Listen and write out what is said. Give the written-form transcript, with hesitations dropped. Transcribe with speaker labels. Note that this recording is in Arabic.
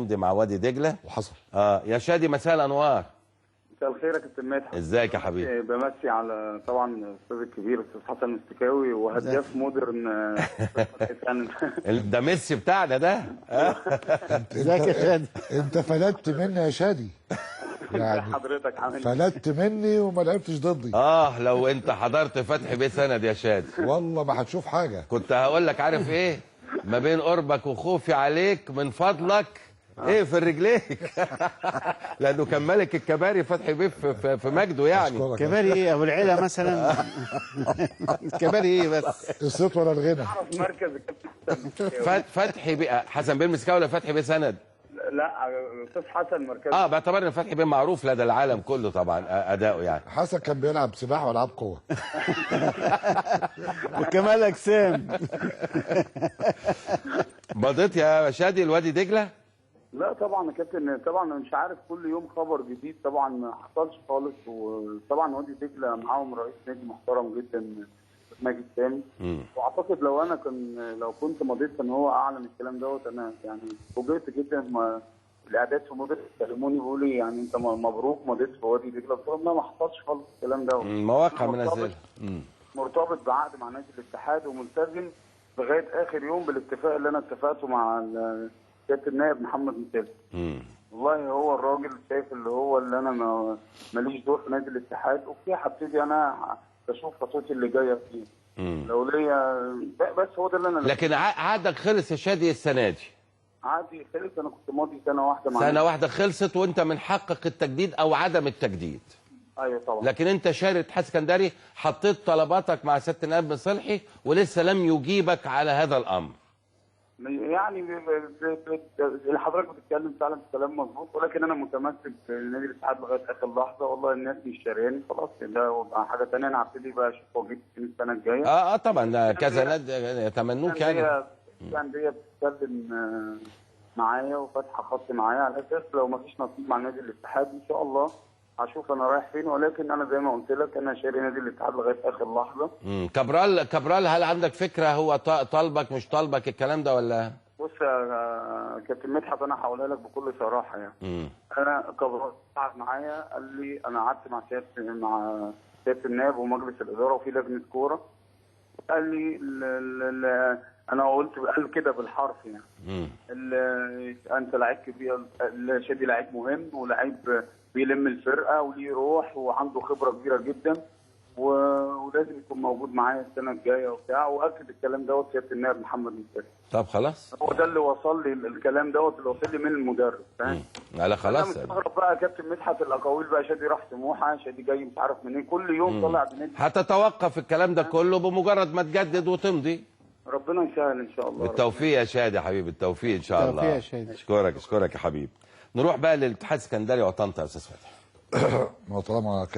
Speaker 1: مع وادي دجله
Speaker 2: وحصل.
Speaker 1: يا شادي، مساء الانوار.
Speaker 3: مساء الخير يا كابتن مدحت.
Speaker 1: ازيك يا حبيبي؟
Speaker 3: بمسي على طبعا الاستاذ الكبير الاستاذ حسن المستكاوي وهداف مودرن.
Speaker 1: ده ميسي بتاعنا ده.
Speaker 2: ازيك يا شادي؟ انت فلتت مني يا شادي، يعني
Speaker 3: حضرتك عامل
Speaker 2: فلتت مني وما لعبتش ضدي.
Speaker 1: لو انت حضرت فتح بيه سند يا شادي
Speaker 2: والله ما هتشوف حاجه.
Speaker 1: كنت هقول لك عارف ايه؟ ما بين قربك وخوفي عليك من فضلك ايه في رجليك. لانه كان ملك الكباري فتحي بيه في مجده يعني.
Speaker 4: كباري ايه ابو العيله مثلا؟ كباري ايه بس؟
Speaker 2: الصوت ولا الغنى؟
Speaker 3: مركز الكابتن
Speaker 1: فتحي بيه حسن بيه المسكاوي ولا فتحي بيه سند؟
Speaker 3: لا الاستاذ حسن مركز.
Speaker 1: باعتبار ان فتحي بيه معروف لدى العالم كله طبعا اداؤه يعني.
Speaker 2: حسن كان بيلعب سباحه والعاب قوه.
Speaker 4: وكمال اجسام.
Speaker 1: مضيت يا شادي الوادي دجله؟
Speaker 3: لا طبعا يا كابتن، طبعا انا مش عارف، كل يوم خبر جديد طبعا ما حصلش خالص. وطبعا وادي دجله معاهم رئيس نادي محترم جدا ماجد سامي، واعتقد لو كنت مضيت كان هو اعلن الكلام دوت. انا يعني فوجئت جدا الاعداد في مدير كلموني بيقولوا لي يعني انت مبروك مضيت في وادي دجله. قلت لهم لا ما حصلش خالص الكلام دوت.
Speaker 1: مواقع منزله
Speaker 3: مرتبط بعقد مع نادي الاتحاد وملتزم لغايه اخر يوم بالاتفاق اللي انا اتفقته مع سياده النائب محمد مسالم. والله هو الراجل شايف اللي انا ماليش دور في نادي الاتحاد. اوكي، هبتدي انا بشوف خطوتي اللي جايه فيه لو ليا، بس هو ده اللي انا.
Speaker 1: لكن عقدك خلص يا شادي السنه دي؟
Speaker 3: عقدي خلص، انا كنت ماضي سنه واحده مع
Speaker 1: سنه واحده خلصت وانت من حقك التجديد او عدم التجديد.
Speaker 3: ايوه طبعا.
Speaker 1: لكن انت شاري اتحاد اسكندري، حطيت طلباتك مع سياده النائب مصلحي ولسه لم يجيبك على هذا الامر.
Speaker 3: يعني اللي حضرتك بتتكلم فعلا كلام مظبوط، ولكن انا متمسك بنادي الاتحاد لغايه اخر لحظه. والله الناس مش شارياني خلاص، ده حاجه ثانيه. انا هبتدي بقى اشوف وجهتي السنه الجايه.
Speaker 1: طبعا كذا نادي يتمنوك يعني.
Speaker 3: الانديه بتتكلم معايا وفاتحه خط معايا على اساس لو ما فيش نصيب مع نادي الاتحاد ان شاء الله هشوف انا رايح فين. ولكن انا زي ما قلت لك انا شاري نادي الاتحاد لغايه اخر لحظه.
Speaker 1: كابرال هل عندك فكره هو طالبك مش طالبك الكلام ده ولا؟
Speaker 3: بص يا كابتن مدحت، انا هقولها لك بكل صراحه يعني. انا كابرال قعد معايا قال لي، انا قعدت مع سياده النائب ومجلس الاداره وفي لجنه كوره. قال لي انا قال كده بالحرف يعني. انت لعيب كبير، شادي لعيب مهم ولعيب بيلم الفرقه وليه روح وعنده خبره كبيره جدا ولازم يكون موجود معايا السنه الجايه وبتاع. واكد الكلام دوت سياده النائب محمد مسالم.
Speaker 1: طب خلاص،
Speaker 3: هو ده اللي وصل لي الكلام دوت، اللي وصل لي من المدرب، فاهم؟
Speaker 1: لا خلاص.
Speaker 3: انا مستغرب بقى يا كابتن مدحت الاقاويل بقى، شادي راح سموحه، شادي جاي مش عارف منين، كل يوم طالع بنادي.
Speaker 1: هتتوقف الكلام ده كله بمجرد ما تجدد وتمضي.
Speaker 3: ربنا يسهل ان شاء الله.
Speaker 1: بالتوفيق يا شادي حبيبي، التوفيق ان شاء الله.
Speaker 4: بالتوفيق يا شادي.
Speaker 1: اشكرك يا حبيبي. نروح بقى للاتحاد السكندري وطنطا يا استاذ فتحي.
Speaker 2: ما طالما كان